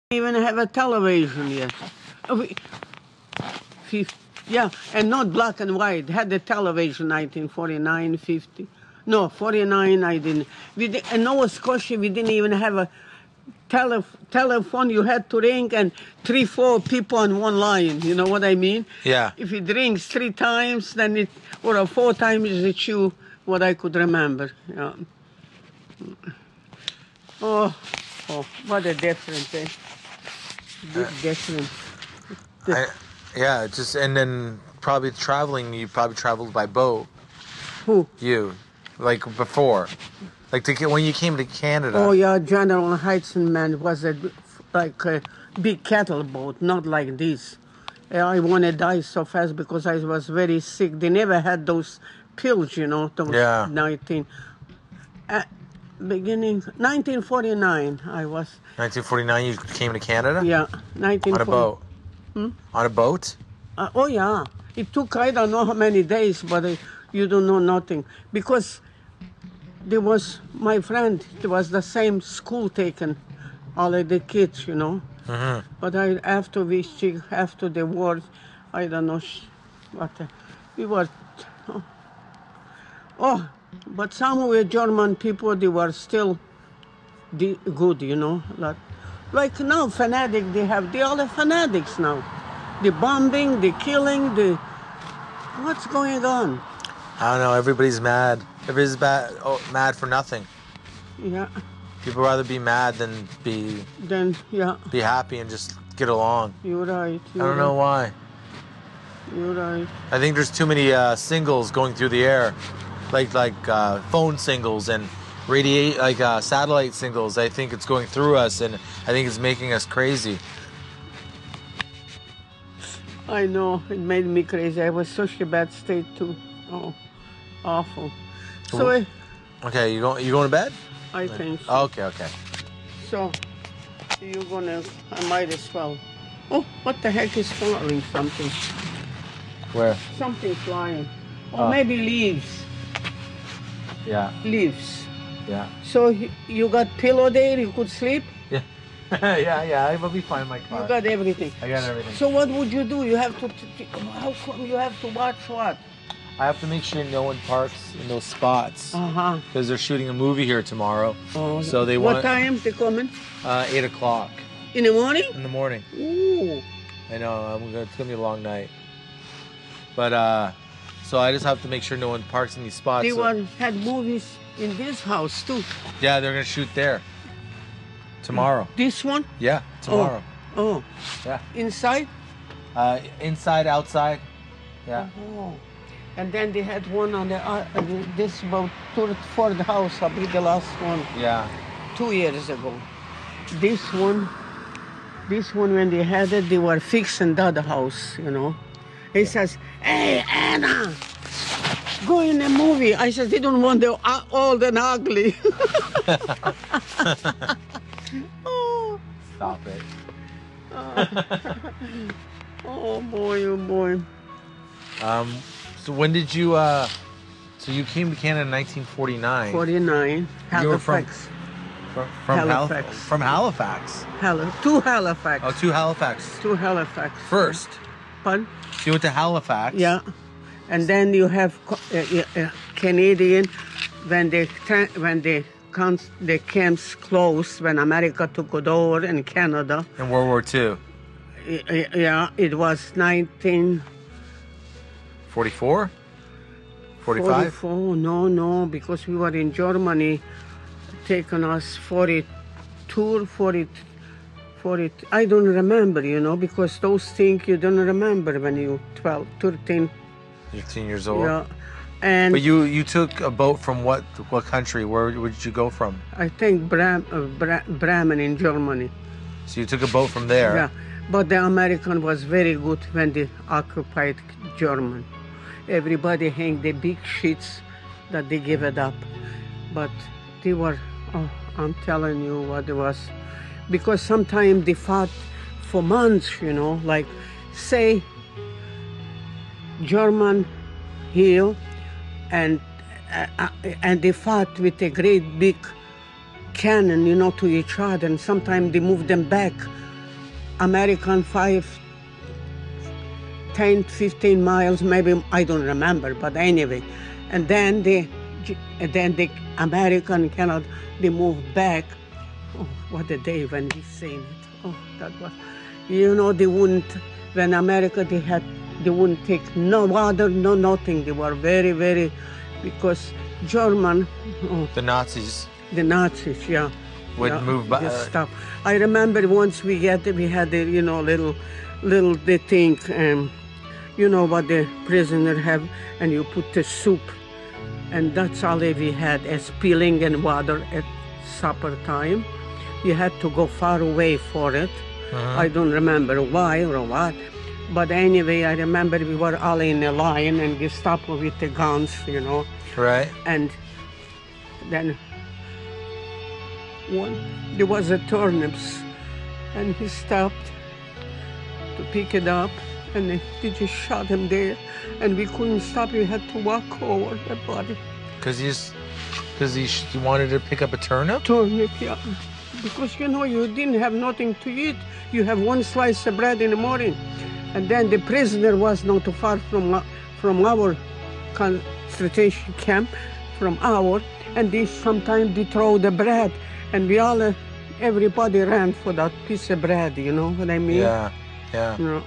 even have a television yet. We, yeah, and not black and white. Had a television 1949, 50. No, 49 I didn't. In Nova Scotia, we didn't even have a telephone. You had to ring and 3-4 people on one line. You know what I mean? Yeah. If it rings 3 times, then it, or 4 times, it's you, what I could remember. Yeah. Oh, what a difference, eh? Big difference. Yeah, just, and then probably traveling, you probably traveled by boat. Who? You. Like before. Like when you came to Canada. Oh, yeah, General Heitzman was like a big cattle boat, not like this. I want to die so fast because I was very sick. They never had those pills, you know, those Yeah. beginning 1949 I was. 1949 you came to Canada? Yeah, 1940. On a boat? On a boat? Oh, yeah. It took, I don't know how many days, but you don't know nothing. Because there was, my friend, it was the same school taken, all of the kids, you know. Mm-hmm. But after the war, I don't know what, we were, but some were German people, they were still good, you know. Like now, they all are fanatics now. The bombing, the killing, what's going on? I don't know, everybody's mad. Everybody's mad for nothing. Yeah. People rather be mad than be happy and just get along. You're right. I don't know why. You're right. I think there's too many singles going through the air, like phone singles and satellite singles. I think it's going through us, and I think it's making us crazy. I know, it made me crazy. I was such a bad state too. Oh, awful. So okay, you going to bed? I think so. Okay. So I might as well. Oh, what the heck is falling? Something. Where? Something flying. Or maybe leaves. Yeah. Leaves. Yeah. So you got pillow there? You could sleep? Yeah. yeah. I will be fine in my car. You got everything. I got everything. So what would you do? You have to. How come you have to watch what? I have to make sure no one parks in those spots. Because they're shooting a movie here tomorrow. Oh. So they What time they coming? 8 o'clock. In the morning? In the morning. Ooh. I know. It's gonna be a long night. But so I just have to make sure no one parks in these spots. They had movies in this house too. Yeah, they're gonna shoot there tomorrow. This one? Yeah, tomorrow. Oh. Yeah. Inside? Inside, outside. Yeah. Oh. And then they had one on this about for the house. I'll be the last one. Yeah. 2 years ago. This one when they had it, they were fixing the other house, you know. He says, "Hey, Anna, go in the movie." I said, "They don't want the old and ugly." Oh. Stop it. Oh boy. So when did you? So you came to Canada in 1949. 49. Halifax. You were from Halifax. From Halifax. To Halifax. Oh, to Halifax. To Halifax. First. Pardon? You went to Halifax. Yeah. And then you have Canadian when the camps closed, when America took it over in Canada. In World War II. Yeah, it was 1944? 45? 44, no, because we were in Germany, taking us 42, 40, I don't remember, you know, because those things you don't remember when you're 12, 13. 15 years old? Yeah. And but you took a boat from what country? Where did you go from? I think Bremen in Germany. So you took a boat from there? Yeah, but the American was very good when they occupied German. Everybody hang the big sheets that they give it up. But they were, I'm telling you what it was. Because sometimes they fought for months, you know, like say German here, and they fought with a great big cannon, you know, to each other, and sometimes they moved them back American 10, 15 miles, maybe, I don't remember, but anyway. And then the American cannot, they moved back. Oh, what a day when we seen it. Oh, that was, they wouldn't, when America, they wouldn't take no water, no nothing. They were very, very, because German. Oh, The Nazis yeah. would move by. Stuff. I remember once we had the, little they think, what the prisoner have, and you put the soup, and that's all we had as peeling and water at supper time. You had to go far away for it. I don't remember why or what, but anyway, I remember we were all in a line and Gestapo with the guns, Right. and then there was a turnips, and he stopped to pick it up, and they just shot him there, and we couldn't stop. We had to walk over the body. Because he wanted to pick up a turnip? Turnip, yeah. Because, you didn't have nothing to eat. You have one slice of bread in the morning. And then the prisoner was not too far from our concentration camp, and sometimes they throw the bread, and everybody ran for that piece of bread, you know what I mean? Yeah.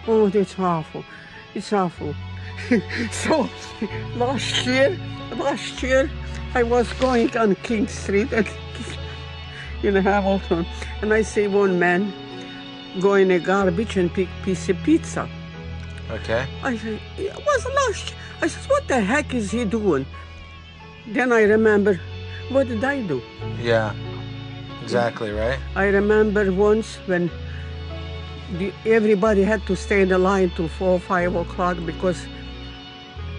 Oh, it's awful. It's awful. So, last year, I was going on King Street in Hamilton, and I see one man go in a garbage and pick piece of pizza. Okay. I said, it was last. I said, what the heck is he doing? Then I remember, what did I do? Yeah. Exactly, right? I remember once when everybody had to stay in the line till 4 or 5 o'clock because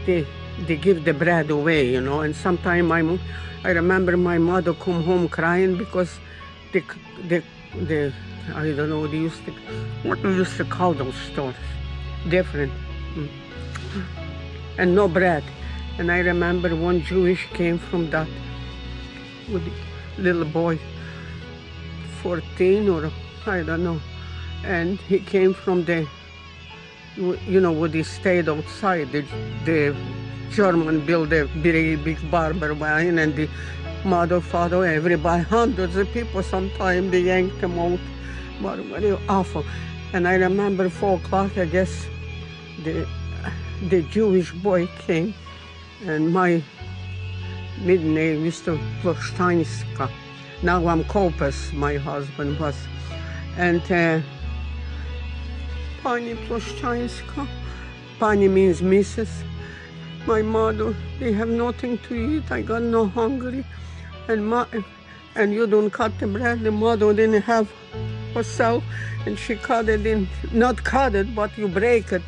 they give the bread away, and sometimes I remember my mother come home crying because the I don't know, what they used to call those stores, different, and no bread. And I remember one Jewish came from that with a little boy, 14 or I don't know, and he came from where they stayed outside. The German built a very big barber wine, and the mother, father, everybody, hundreds of people, sometimes they yanked them out. But very awful. And I remember 4 o'clock, I guess, the Jewish boy came, and my middle name is Plosztańska. Now I'm Kopes, my husband was. And Pani Plosztańska, Pani means Mrs. My mother, they have nothing to eat. I got no hungry. And you don't cut the bread. The mother didn't have herself, and she cut it not cut it, but you break it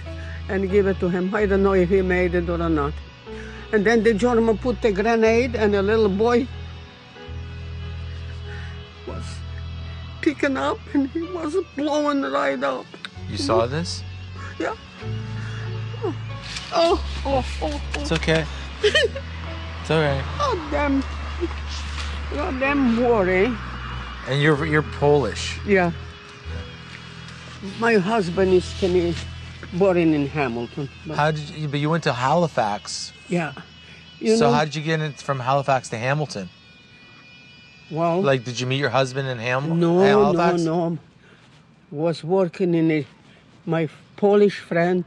and give it to him. I don't know if he made it or not. And then the German put the grenade, and a little boy was picking up, and he was blowing right up. You saw this? Yeah. Oh. It's okay. It's all right. Damn worry. And you're Polish. Yeah. My husband is born in Hamilton. But you went to Halifax. Yeah. How did you get in from Halifax to Hamilton? Well, did you meet your husband in Halifax? No. Was working my Polish friend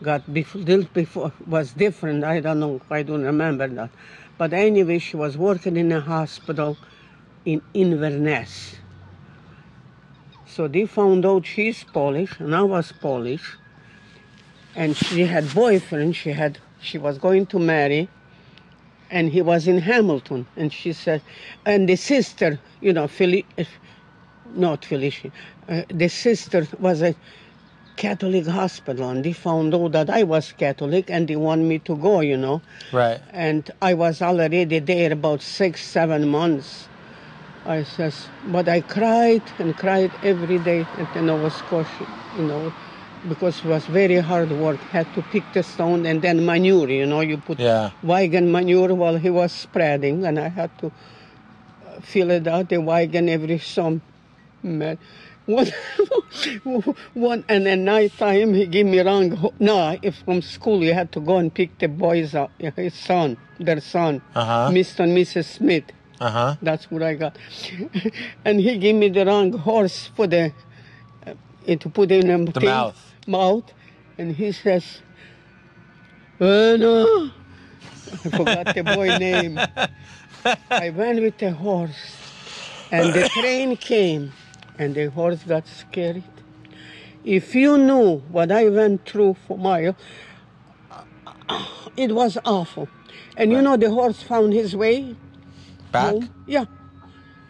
got before was different. I don't know. I don't remember that. But anyway, she was working in a hospital in Inverness. So they found out she's Polish, and I was Polish. And she had boyfriend. She was going to marry, and he was in Hamilton. And she said, and the sister, not Felicia, the sister was a Catholic hospital, and they found out that I was Catholic, and they want me to go, Right. And I was already there about 6-7 months. I says, but I cried and cried every day at Nova Scotia, because it was very hard work. Had to pick the stone and then manure, you put wagon manure while he was spreading, and I had to fill it out, the wagon every summer. One, and at night time he gave me wrong. No, if from school you had to go and pick the boys up, his son, their son, Mr. and Mrs. Smith. That's what I got. And he gave me the wrong horse for the to put in the mouth. And he says, "Oh no," I forgot the boy name. I went with the horse, and the train came, and the horse got scared. If you knew what I went through for my, it was awful. And you know the horse found his way back? Home? Yeah.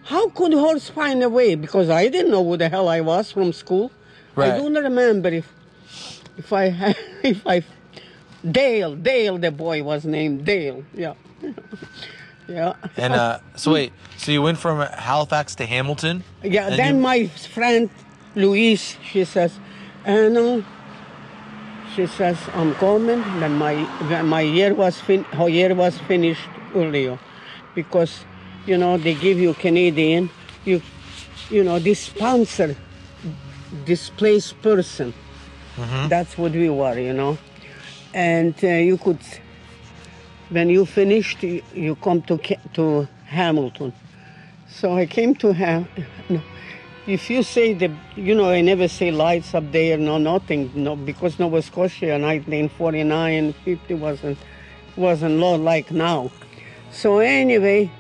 How could horse find a way? Because I didn't know who the hell I was from school. Right. I don't remember if I Dale, the boy was named Dale. Yeah. Yeah. And so wait, so you went from Halifax to Hamilton? Yeah. Then my friend Louise, she says, she says, I'm coming. Then my year was her year was finished earlier, because they give you Canadian, you know, this sponsor displaced person. That's what we were, and you could. When you finished, you come to Hamilton. So I came to Hamilton. If you say I never say lights up there, no, nothing, no, because Nova Scotia in 1949, 50 wasn't low like now. So anyway,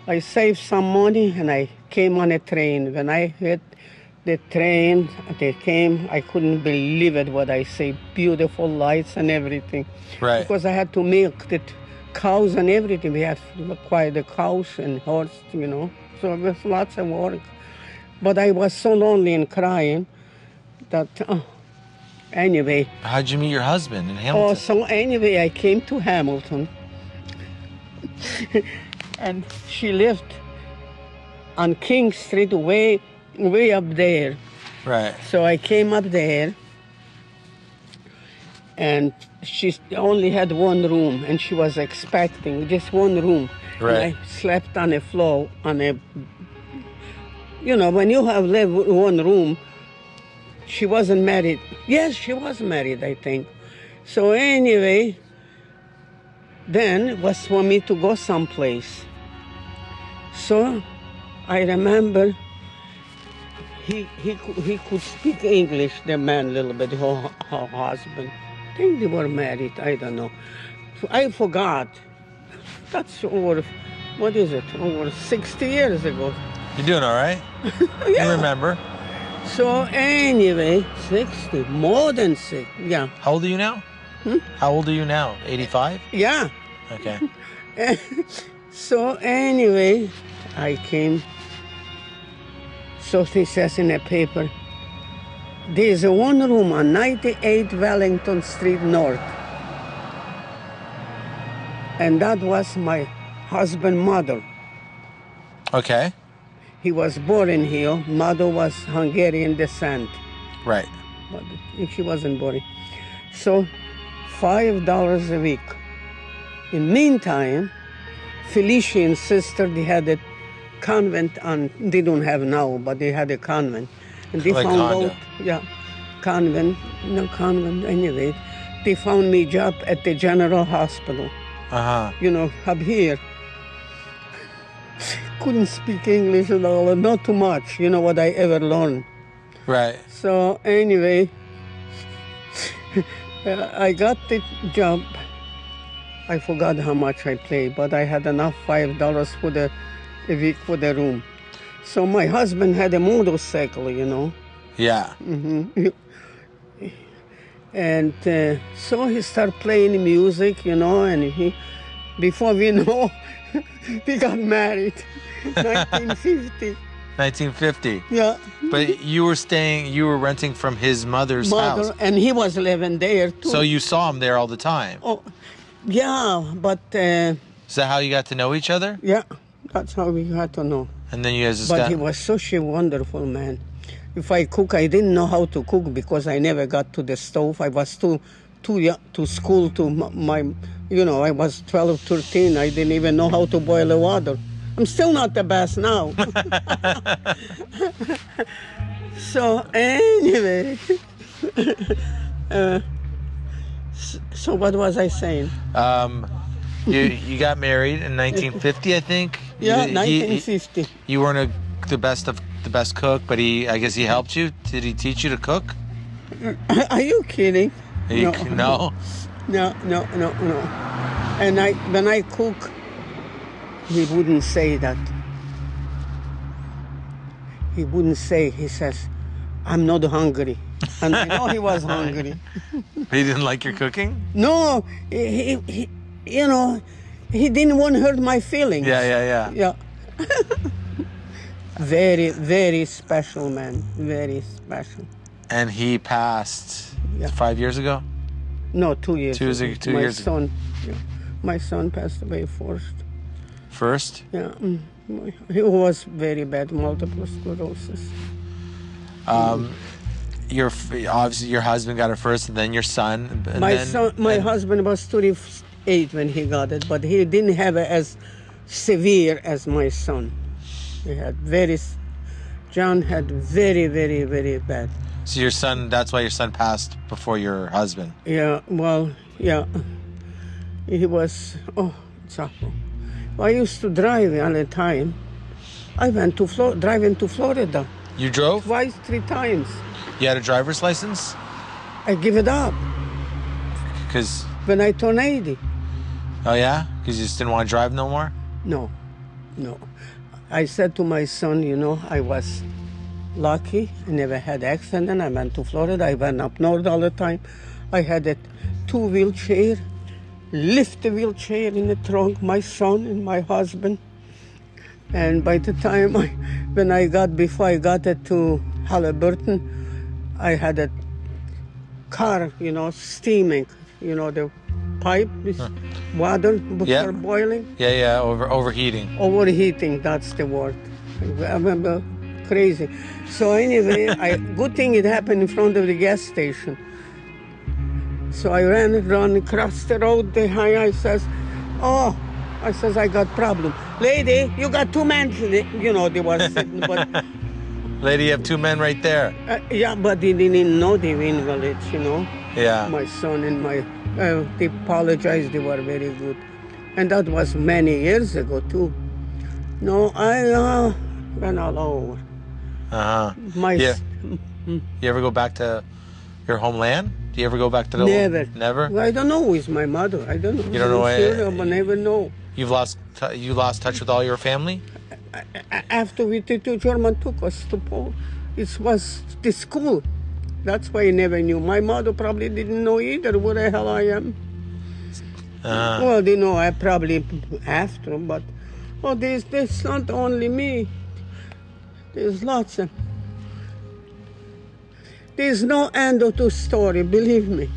I saved some money and I came on a train. When I hit the train, they came, I couldn't believe it, what I say, beautiful lights and everything. Right. Because I had to milk the cows and everything. We had to acquire the cows and horse, So it was lots of work. But I was so lonely and crying that, anyway. How'd you meet your husband in Hamilton? So anyway, I came to Hamilton. And she lived on King Street way up there. Right. So I came up there, and she only had one room, and she was expecting just one room. Right. And I slept on the floor on a. When you have lived one room, she wasn't married. Yes, she was married, I think. So anyway, then it was for me to go someplace. So I remember he could speak English, the man, a little bit, her husband. I think they were married, I don't know. I forgot. That's over 60 years ago. You're doing all right? Yeah. You remember? So anyway, 60, more than 60, yeah. How old are you now? How old are you now? 85? Yeah. Okay. So anyway, I came. So he says in a paper, there's a one room on 98 Wellington Street North. And that was my husband's mother. Okay. He was born in here. Mother was Hungarian descent. Right. But she wasn't born. So $5 a week. In meantime, Felicia and sister, they had a convent on, they don't have now, but they had a convent. And they found out, convent, anyway. They found me job at the General Hospital. Up here. Couldn't speak English at all, not too much, what I ever learned. Right. So anyway, I got the job. I forgot how much I paid, but I had enough $5 for a week for the room. So my husband had a motorcycle, Yeah. And so he started playing music, and before we know, we got married. 1950. 1950. Yeah. But you were renting from his mother's house. And he was living there too. So you saw him there all the time. Oh, yeah, but... Is that how you got to know each other? Yeah, that's how we got to know. And then you guys just But he was such a wonderful man. If I cook, I didn't know how to cook because I never got to the stove. I was too young to school to my... I was 12, 13. I didn't even know how to boil the water. I'm still not the best now. So anyway, so what was I saying? You got married in 1950, I think. Yeah, You- 1950. You weren't the best cook, but I guess he helped you. Did he teach you to cook? Are you kidding? No. No, no. And when I cook, he wouldn't say that. He wouldn't say. He says, "I'm not hungry," and I know he was hungry. He didn't like your cooking? No, he he didn't want to hurt my feelings. Yeah. Yeah. Very, very special man. Very special. And he passed Yeah. 5 years ago? No, 2 years. Two my years ago. son, yeah, my son passed away first. First? Yeah, he was very bad, multiple sclerosis. Obviously your husband got it first, and then your son. And My husband was 38 when he got it, but he didn't have it as severe as my son. John had very, very, very bad. So that's why your son passed before your husband. Yeah, well, yeah. He was, it's awful. I used to drive all the time. I went to driving to Florida. You drove? Twice, 3 times. You had a driver's license? I give it up Because, when I turned 80. oh yeah? Because you just didn't want to drive no more? No. I said to my son, I was lucky. I never had accident. I went to Florida. I went up north all the time. I had a 2 wheelchair, lift the wheelchair in the trunk, my son and my husband. And by the time before I got it to Halliburton, I had a car, steaming, the pipe, water before boiling. Yeah, overheating. Overheating, that's the word. I remember, crazy. So anyway, good thing it happened in front of the gas station. So I ran across the road. The high says, I got problem. Lady, you got 2 men. They were sitting, but Lady, you have 2 men right there. yeah, but they didn't know the invalids, Yeah. My son and they apologized. They were very good. And that was many years ago, too. No, I went all over. Uh-huh. You ever go back to your homeland? Do you ever go back to the Never. Never? I don't know who is my mother. I don't know. You don't know I never know. You lost touch with all your family? After the 2 German took us to Poland, it was the school. That's why I never knew. My mother probably didn't know either where the hell I am. Well, they know I probably after, but there's not only me. There's lots of. There's no end to the story, believe me.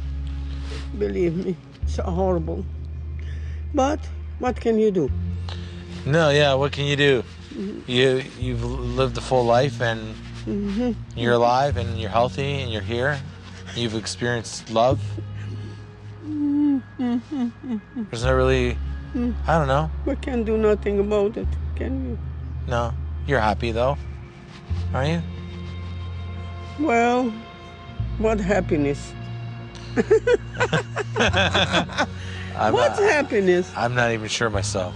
Believe me, it's horrible. But what can you do? No, yeah, what can you do? You've lived a full life, and you're alive, and you're healthy, and you're here. You've experienced love. There's not really, I don't know. We can't do nothing about it, can you? No, you're happy though, aren't you? Well, what happiness? What's happiness? I'm not even sure myself.